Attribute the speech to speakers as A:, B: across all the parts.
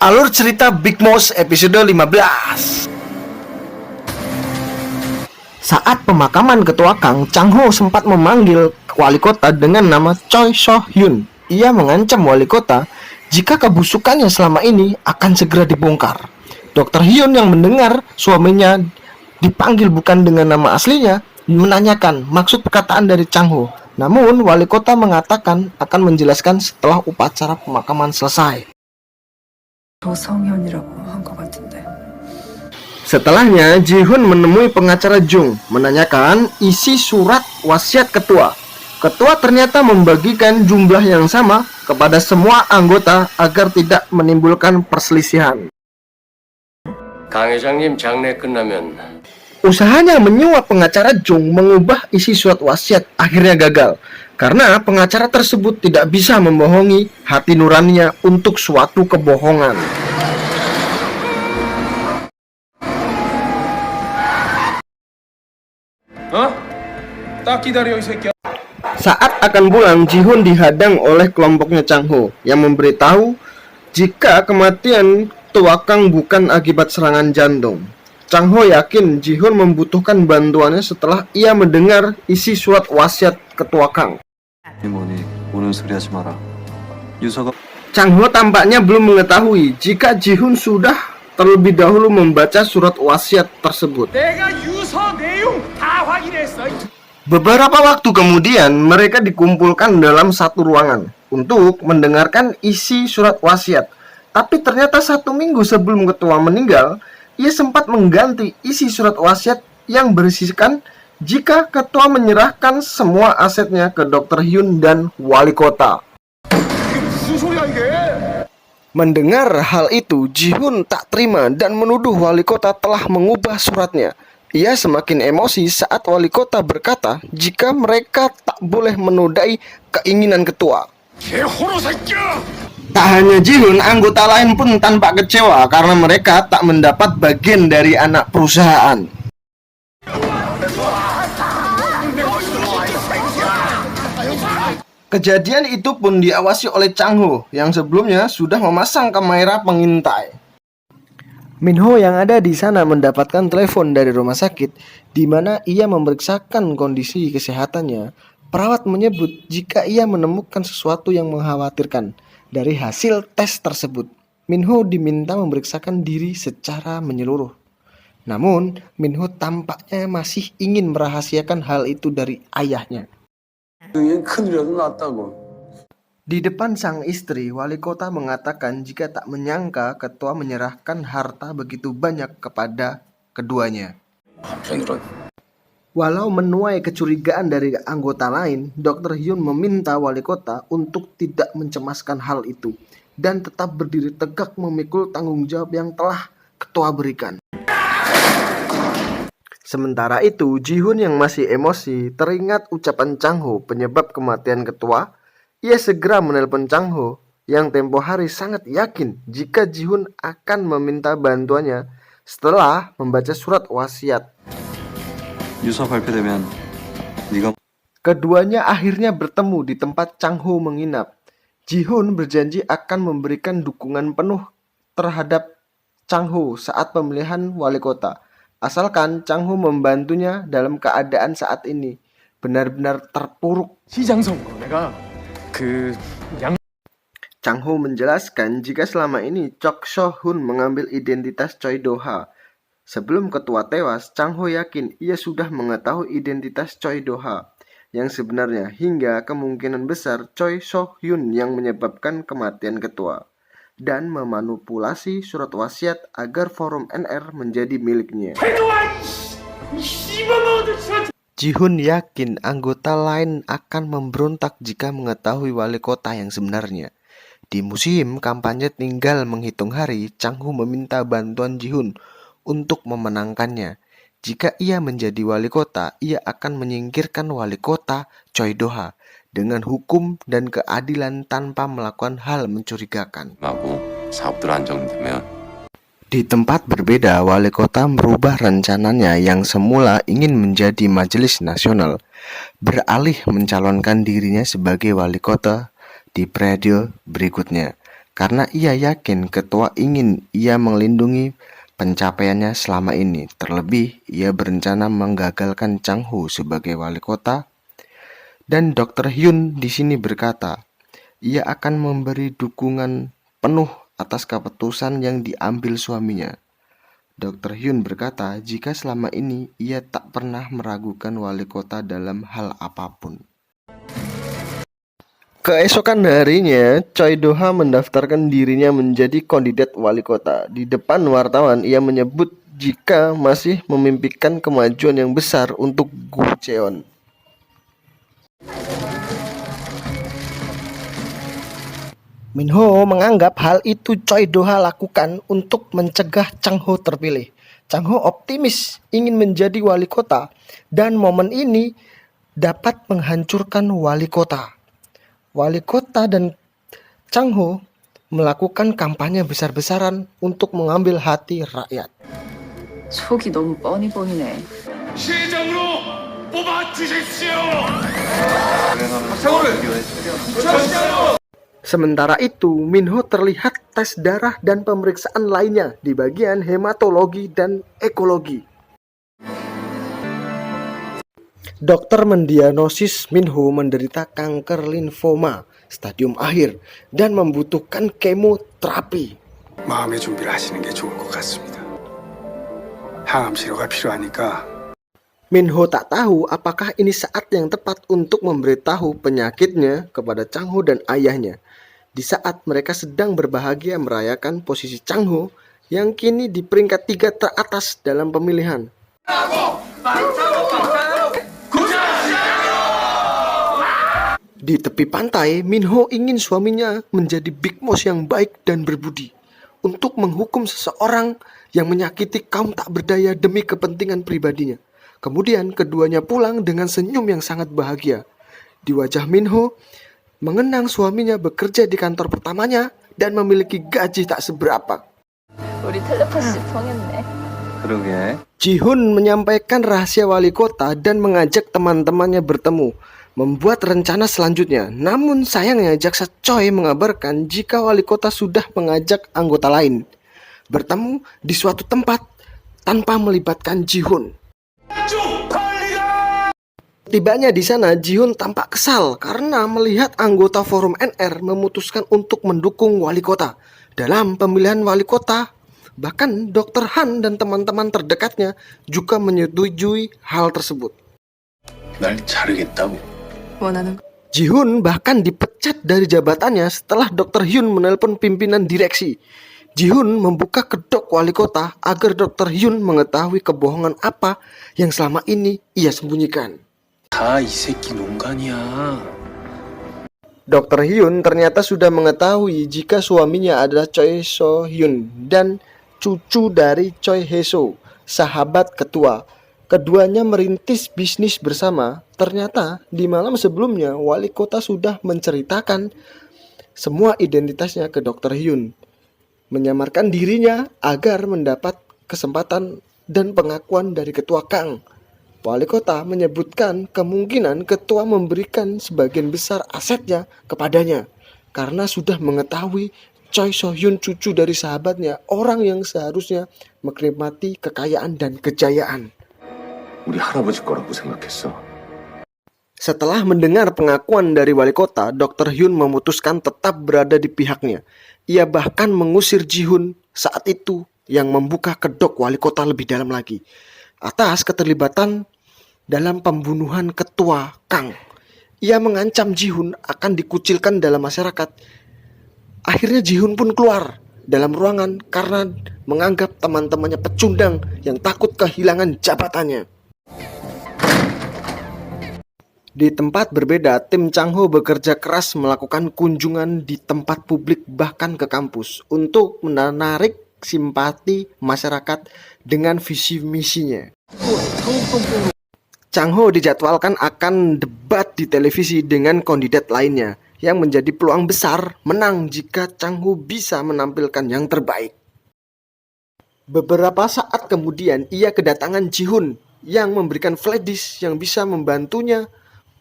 A: Alur cerita Big Mouse episode 15. Saat pemakaman ketua Kang, Chang Ho sempat memanggil wali kota dengan nama Choi So Hyun. Ia mengancam wali kota jika kebusukannya selama ini akan segera dibongkar. Dr. Hyun yang mendengar suaminya dipanggil bukan dengan nama aslinya menanyakan maksud perkataan dari Chang Ho. Namun wali kota mengatakan akan menjelaskan setelah upacara pemakaman selesai.
B: 조성현이라고 한 것 같은데.
A: Setelahnya, Ji-hun menemui pengacara Jung, menanyakan isi surat wasiat ketua. Ketua ternyata membagikan jumlah yang sama kepada semua anggota agar tidak menimbulkan perselisihan.
C: 강 회장님 장례 끝나면
A: Usahanya menyuap pengacara Jung mengubah isi surat wasiat akhirnya gagal karena pengacara tersebut tidak bisa membohongi hati nuraninya untuk suatu kebohongan.
D: 딱 기다려 이 새끼야.
A: Saat akan pulang, Ji-hun dihadang oleh kelompoknya Chang Ho yang memberitahu jika kematian Tua Kang bukan akibat serangan jantung. Chang Ho yakin Ji-hun membutuhkan bantuannya setelah ia mendengar isi surat wasiat ketua Kang.
E: 뭐니 오는 소리 하지 마라. 유서가
A: Chang Ho tampaknya belum mengetahui jika Ji-hun sudah terlebih dahulu membaca surat wasiat tersebut.
D: 내가 유서 내용 다 확인했어.
A: Beberapa waktu kemudian, mereka dikumpulkan dalam satu ruangan untuk mendengarkan isi surat wasiat. Tapi ternyata 1 minggu sebelum ketua meninggal, ia sempat mengganti isi surat wasiat yang berisikan jika ketua menyerahkan semua asetnya ke Dr. Hyun dan wali kota.
D: 무슨 소리야 이게?
A: Mendengar hal itu, Ji-hun tak terima dan menuduh wali kota telah mengubah suratnya. Ia semakin emosi saat wali kota berkata jika mereka tak boleh menodai keinginan ketua.
D: 개호로 새끼야!
A: Tak hanya Ji-hun, anggota lain pun tampak kecewa karena mereka tak mendapat bagian dari anak perusahaan. Kejadian itu pun diawasi oleh Chang Ho yang sebelumnya sudah memasang kamera pengintai. Min Ho yang ada di sana mendapatkan telepon dari rumah sakit di mana ia memeriksakan kondisi kesehatannya. Perawat menyebut jika ia menemukan sesuatu yang mengkhawatirkan dari hasil tes tersebut. Min Ho diminta memeriksakan diri secara menyeluruh. Namun, Min Ho tampaknya masih ingin merahasiakan hal itu dari ayahnya.
E: 큰일이라도 났다고.
A: Di depan sang istri, wali kota mengatakan jika tak menyangka ketua menyerahkan harta begitu banyak kepada keduanya.
E: 한편으론
A: Walau menuai kecurigaan dari anggota lain, Dr. Hyun meminta wali kota untuk tidak mencemaskan hal itu dan tetap berdiri tegak memikul tanggung jawab yang telah ketua berikan. Sementara itu, Ji-hun yang masih emosi teringat ucapan Chang Ho penyebab kematian ketua. Ia segera menelpon Chang Ho yang tempo hari sangat yakin jika Ji-hun akan meminta bantuannya setelah membaca surat wasiat.
E: 유서 발표되면 네가
A: Keduanya akhirnya bertemu di tempat Chang Ho menginap. Ji-hun berjanji akan memberikan dukungan penuh terhadap Chang Ho saat pemilihan wali kota, asalkan Chang Ho membantunya dalam keadaan saat ini benar-benar terpuruk.
D: 시장 선거 내가
A: Chang Ho menjelaskan jika selama ini Chok So-hun mengambil identitas Choi Do-ha. Sebelum ketua tewas, Chang Ho yakin ia sudah mengetahui identitas Choi Do-ha yang sebenarnya hingga kemungkinan besar Choi So-hyun yang menyebabkan kematian ketua dan memanipulasi surat wasiat agar forum NR menjadi miliknya. Ji-hun yakin anggota lain akan memberontak jika mengetahui wali kota yang sebenarnya. Di musim kampanye tinggal menghitung hari, Chang Ho meminta bantuan Ji-hun untuk memenangkannya. Jika ia menjadi wali kota, ia akan menyingkirkan wali kota Choi Do-ha dengan hukum dan keadilan tanpa melakukan hal mencurigakan.
C: 하고 사업들 안정되면
A: Di tempat berbeda, wali kota merubah rencananya yang semula ingin menjadi majelis nasional, beralih mencalonkan dirinya sebagai wali kota di periode berikutnya. karena ia yakin ketua ingin ia melindungi pencapaiannya selama ini. Terlebih, ia berencana menggagalkan Chang Ho sebagai wali kota. Dan Dr. Hyun di sini berkata, ia akan memberi dukungan penuh atas keputusan yang diambil suaminya. Dr. Hyun berkata jika selama ini ia tak pernah meragukan wali kota dalam hal apapun. Keesokan harinya, Choi Do-ha mendaftarkan dirinya menjadi kandidat wali kota. Di depan wartawan, ia menyebut jika masih memimpikan kemajuan yang besar untuk Gu Cheon. Minho menganggap hal itu Choi Do-ha lakukan untuk mencegah Chang Ho terpilih. Chang Ho optimis ingin menjadi wali kota dan momen ini dapat menghancurkan wali kota. Wali kota dan Chang Ho melakukan kampanye besar-besaran untuk mengambil hati rakyat.
B: 속이 너무 뻔히 보이네.
D: 시장으로 뽑아주십시오.
A: Sementara itu, Minho terlihat tes darah dan pemeriksaan lainnya di bagian hematologi dan ekologi. Dokter mendiagnosis Minho menderita kanker limfoma stadium akhir dan membutuhkan kemoterapi.
F: 마음의 준비를 하시는 게 좋을 것 같습니다. 항암 치료가 필요하니까
A: Minho tak tahu apakah ini saat yang tepat untuk memberitahu penyakitnya kepada Chang Ho dan ayahnya. Di saat mereka sedang berbahagia merayakan posisi Chang Ho yang kini di peringkat 3 teratas dalam pemilihan. Di tepi pantai, Minho ingin suaminya menjadi big boss yang baik dan berbudi untuk menghukum seseorang yang menyakiti kaum tak berdaya demi kepentingan pribadinya. Kemudian keduanya pulang dengan senyum yang sangat bahagia. Di wajah Minho mengenang suaminya bekerja di kantor pertamanya dan memiliki gaji tak seberapa.
B: 우리 텔레파시 통했네.
E: 그러게.
A: Ji-hoon menyampaikan rahasia wali kota dan mengajak teman-temannya bertemu, membuat rencana selanjutnya. Namun sayangnya jaksa Choi mengabarkan jika wali kota sudah mengajak anggota lain bertemu di suatu tempat tanpa melibatkan Ji-hoon. Tibanya di sana, Ji-hoon tampak kesal karena melihat anggota forum NR memutuskan untuk mendukung wali kota dalam pemilihan wali kota. Bahkan Dr. Han dan teman-teman terdekatnya juga menyetujui hal tersebut.
F: 날 자르겠다고.
B: 원하는
A: Ji-hoon bahkan dipecat dari jabatannya setelah Dr. Hyun menelpon pimpinan direksi. Ji-hoon membuka kedok wali kota agar Dr. Hyun mengetahui kebohongan apa yang selama ini ia sembunyikan.
F: 다 이 새끼 농간이야.
A: Dr. Hyun ternyata sudah mengetahui jika suaminya adalah Choi So-hyun dan cucu dari Choi Hae-so, sahabat ketua. Keduanya merintis bisnis bersama. Ternyata di malam sebelumnya wali kota sudah menceritakan semua identitasnya ke Dr. Hyun, menyamarkan dirinya agar mendapat kesempatan dan pengakuan dari ketua Kang. Wali kota menyebutkan kemungkinan ketua memberikan sebagian besar asetnya kepadanya karena sudah mengetahui Choi So-hyun cucu dari sahabatnya, orang yang seharusnya menikmati kekayaan dan kejayaan.
C: 우리 할아버지 거라고 생각했어.
A: Setelah mendengar pengakuan dari wali kota, Dr. Hyun memutuskan tetap berada di pihaknya. Ia bahkan mengusir Ji-hoon saat itu yang membuka kedok wali kota lebih dalam lagi atas keterlibatan dalam pembunuhan ketua Kang. Ia mengancam Ji-hoon akan dikucilkan dalam masyarakat. Akhirnya Ji-hoon pun keluar dalam ruangan karena menganggap teman-temannya pecundang yang takut kehilangan jabatannya. Di tempat berbeda, tim Chang Ho bekerja keras melakukan kunjungan di tempat publik bahkan ke kampus untuk menarik simpati masyarakat dengan visi misinya. Chang Ho dijadwalkan akan debat di televisi dengan kandidat lainnya yang menjadi peluang besar menang jika Chang Ho bisa menampilkan yang terbaik. Beberapa saat kemudian ia kedatangan Ji-hoon yang memberikan flash disk yang bisa membantunya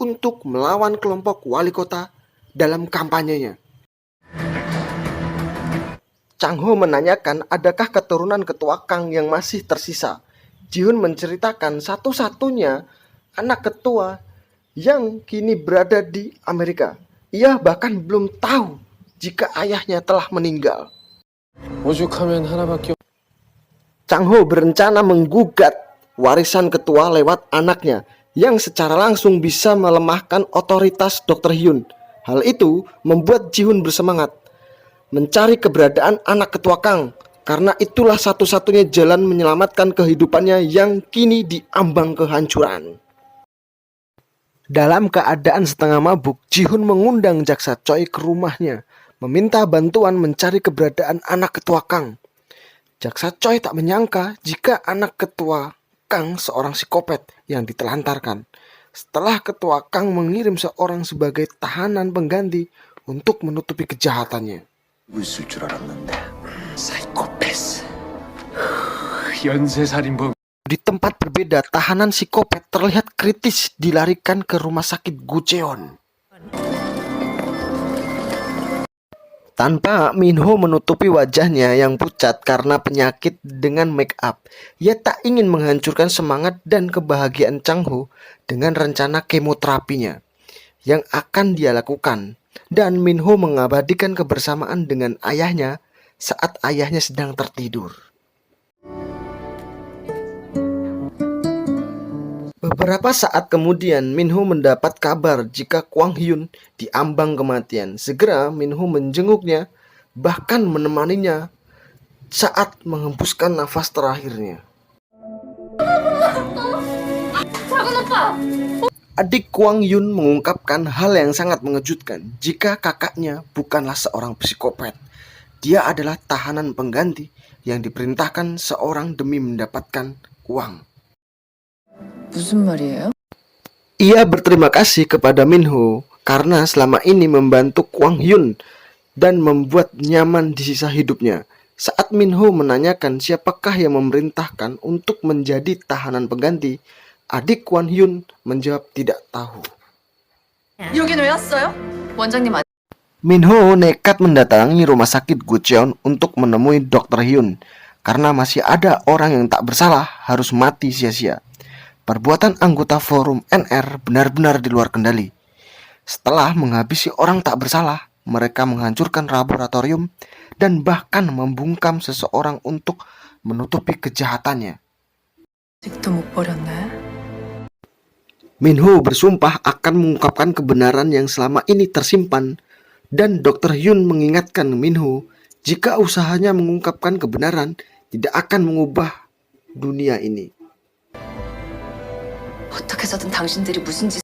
A: untuk melawan kelompok wali kota dalam kampanyenya. Chang Ho menanyakan adakah keturunan ketua Kang yang masih tersisa. Ji-hun menceritakan satu-satunya anak ketua yang kini berada di Amerika. Ia bahkan belum tahu jika ayahnya telah meninggal.
G: 오죽하면 하나밖에
A: Chang Ho berencana menggugat warisan ketua lewat anaknya yang secara langsung bisa melemahkan otoritas Dr. Hyun. Hal itu membuat Ji-hun bersemangat mencari keberadaan anak ketua Kang, karena itulah satu-satunya jalan menyelamatkan kehidupannya yang kini diambang kehancuran. Dalam keadaan setengah mabuk, Ji-hun mengundang jaksa Choi ke rumahnya, meminta bantuan mencari keberadaan anak ketua Kang. Jaksa Choi tak menyangka jika anak ketua Kang seorang psikopat yang ditelantarkan. Setelah ketua Kang mengirim seorang sebagai tahanan pengganti untuk menutupi kejahatannya.
C: 있을 줄 알았는데.
G: 사이코패스. 연쇄살인범.
A: Di tempat berbeda, tahanan psikopat terlihat kritis dilarikan ke rumah sakit Gucheon. Tanpa Minho menutupi wajahnya yang pucat karena penyakit dengan make up, ia tak ingin menghancurkan semangat dan kebahagiaan Chang Ho dengan rencana kemoterapinya yang akan dia lakukan. Dan Minho mengabadikan kebersamaan dengan ayahnya saat ayahnya sedang tertidur. Beberapa saat kemudian, Minho mendapat kabar jika Kwang Hyun diambang kematian. Segera Minho menjenguknya, bahkan menemaninya saat menghembuskan nafas terakhirnya. Adik Kwang Hyun mengungkapkan hal yang sangat mengejutkan jika kakaknya bukanlah seorang psikopat. Dia adalah tahanan pengganti yang diperintahkan seorang demi mendapatkan uang.
B: 무슨 말이에요?
A: Ia berterima kasih kepada Minho karena selama ini membantu Kwang Hyun dan membuat nyaman di sisa hidupnya. Saat Minho menanyakan siapakah yang memerintahkan untuk menjadi tahanan pengganti, adik Kwang Hyun menjawab tidak tahu.
B: 여긴 왜 왔어요? 원장님
A: Minho nekat mendatangi rumah sakit Gucheon untuk menemui Dr. Hyun karena masih ada orang yang tak bersalah harus mati sia-sia. Perbuatan anggota forum NR benar-benar di luar kendali. Setelah menghabisi orang tak bersalah, mereka menghancurkan laboratorium dan bahkan membungkam seseorang untuk menutupi kejahatannya.
B: 아직도 못 버렸네.
A: Minho bersumpah akan mengungkapkan kebenaran yang selama ini tersimpan, dan Dr. Hyun mengingatkan Minho jika usahanya mengungkapkan kebenaran tidak akan mengubah dunia ini.
B: 어떻게 해서든 당신들이 무슨 짓...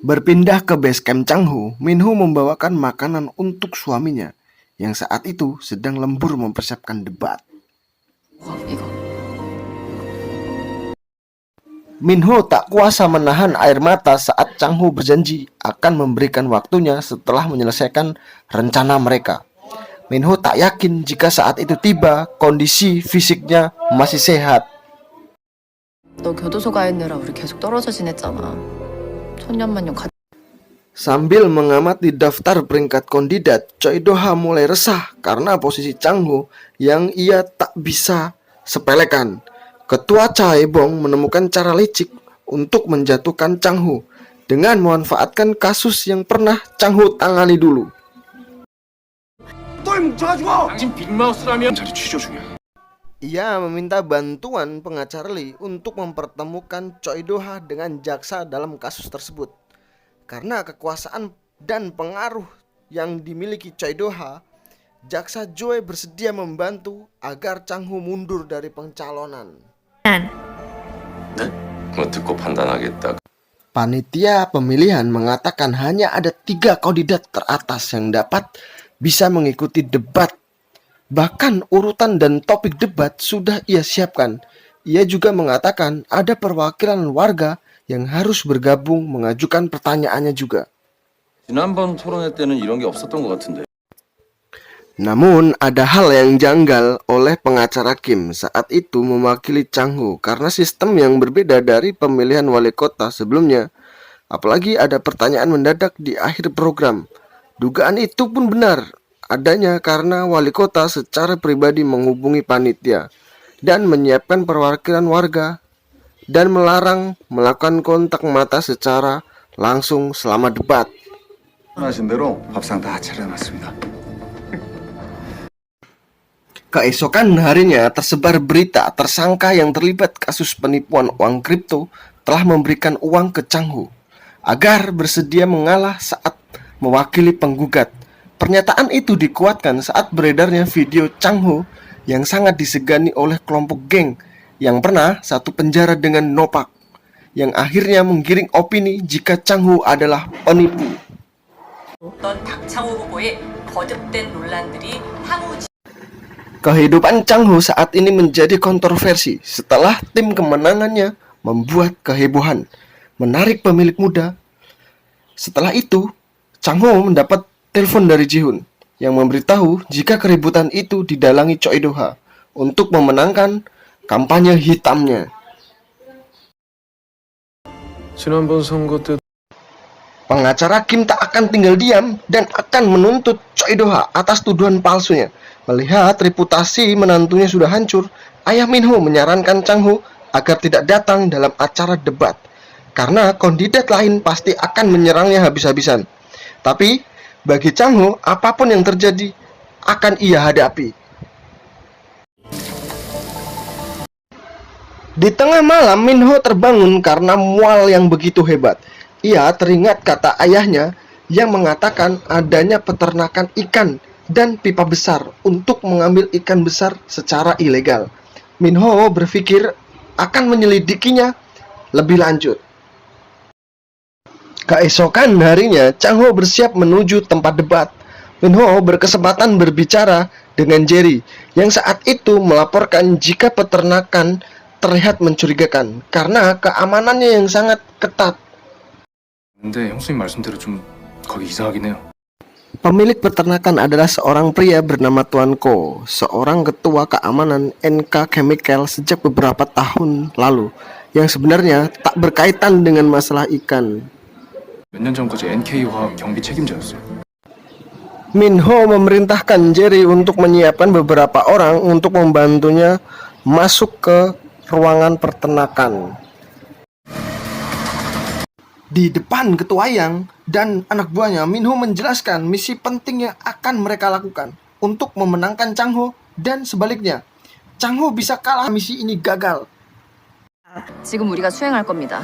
A: Berpindah ke base camp Chang Ho, Minho membawakan makanan untuk suaminya yang saat itu sedang lembur mempersiapkan debat.
B: 이거.
A: Minho tak kuasa menahan air mata saat Chang Ho berjanji akan memberikan waktunya setelah menyelesaikan rencana mereka. Minho tak yakin jika saat itu tiba kondisi fisiknya masih sehat.
B: 너 교도소 가 있느라 우리 계속 떨어져 지냈잖아. 천년만년 같이...
A: Sambil mengamati daftar peringkat kandidat, Choi Do-ha mulai resah karena posisi Chang Ho yang ia tak bisa sepelekan. Ketua Chaebong menemukan cara licik untuk menjatuhkan Chang Ho dengan memanfaatkan kasus yang pernah Chang Ho tangani dulu.
D: 당신 빅마우스라면 자리 취조 중이야.
A: Ia meminta bantuan pengacara Lee untuk mempertemukan Choi Do-ha dengan jaksa dalam kasus tersebut. Karena kekuasaan dan pengaruh yang dimiliki Choi Do-ha, jaksa Joe bersedia membantu agar Chang Ho mundur dari pencalonan.
C: 뭐 듣고 판단하겠다.
A: Panitia pemilihan mengatakan hanya ada 3 kandidat teratas yang dapat bisa mengikuti debat. Bahkan urutan dan topik debat sudah ia siapkan. Ia juga mengatakan ada perwakilan warga yang harus bergabung mengajukan pertanyaannya juga.
G: 지난번 토론회 때는 이런 게 없었던 것 같은데.
A: Namun ada hal yang janggal oleh pengacara Kim saat itu mewakili Chang Ho karena sistem yang berbeda dari pemilihan wali kota sebelumnya. Apalagi ada pertanyaan mendadak di akhir program. Dugaan itu pun benar. adanya karena wali kota secara pribadi menghubungi panitia dan menyiapkan perwakilan warga dan melarang melakukan kontak mata secara langsung selama debat.
E: 하신 대로 밥상 다 차려놨습니다.
A: Keesokan harinya tersebar berita tersangka yang terlibat kasus penipuan uang kripto telah memberikan uang ke Chang Ho agar bersedia mengalah saat mewakili penggugat. Pernyataan itu dikuatkan saat beredarnya video Chang Ho yang sangat disegani oleh kelompok geng yang pernah satu penjara dengan Nopak, yang akhirnya menggiring opini jika Chang Ho adalah penipu.
H: 어떤 박창호 후보의 거듭된 논란들이 향후
A: Kehidupan Chang Ho saat ini menjadi kontroversi setelah tim kemenangannya membuat kehebohan, menarik pemilik muda. Setelah itu, Chang Ho mendapat telepon dari Ji-hoon yang memberitahu jika keributan itu didalangi Choi Do-ha untuk memenangkan kampanye hitamnya.
D: 지난번 선거 때
A: Pengacara Kim tak akan tinggal diam dan akan menuntut Choi Do-ha atas tuduhan palsunya. Melihat reputasi menantunya sudah hancur, ayah Min-ho menyarankan Chang Ho agar tidak datang dalam acara debat karena kandidat lain pasti akan menyerangnya habis-habisan. Tapi bagi Chang Ho, apapun yang terjadi akan ia hadapi. Di tengah malam, Min-ho terbangun karena mual yang begitu hebat. Ia teringat kata ayahnya yang mengatakan adanya peternakan ikan dan pipa besar untuk mengambil ikan besar secara ilegal. Min-ho berpikir akan menyelidikinya lebih lanjut. Keesokan harinya, Chang Ho bersiap menuju tempat debat. Min-ho berkesempatan berbicara dengan Jerry yang saat itu melaporkan jika peternakan terlihat mencurigakan karena keamanannya yang sangat ketat.
D: 근데 형수님 말씀대로 좀 거기 이상하긴 해요.
A: Pemilik peternakan adalah seorang pria bernama Tuan Ko, seorang ketua keamanan NK Chemical sejak beberapa tahun lalu, yang sebenarnya tak berkaitan dengan masalah ikan.
D: 몇 년 전까지 NK화학 경비 책임자였어요.
A: Min-ho memerintahkan Jerry untuk menyiapkan beberapa orang untuk membantunya masuk ke ruangan peternakan. Di depan ketua Yang dan anak buahnya, Min-ho menjelaskan misi penting yang akan mereka lakukan untuk memenangkan Chang Ho dan sebaliknya. Chang Ho bisa kalah, misi ini gagal.
B: 지금 우리가 수행할 겁니다.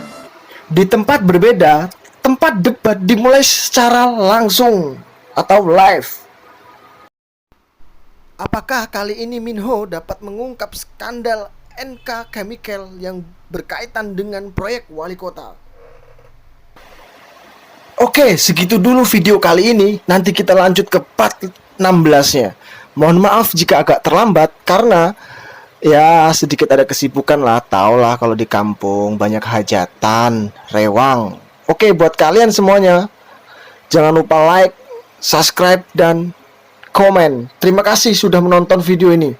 A: Di tempat berbeda, tempat debat dimulai secara langsung atau live. Apakah kali ini Min-ho dapat mengungkap skandal NK Chemical yang berkaitan dengan proyek wali kota? Oke, segitu dulu video kali ini. Nanti kita lanjut ke part 16-nya. Mohon maaf jika agak terlambat karena ya sedikit ada kesibukan lah. Tau lah kalau di kampung banyak hajatan, rewang. Oke, buat kalian semuanya, jangan lupa like, subscribe, dan komen. Terima kasih sudah menonton video ini.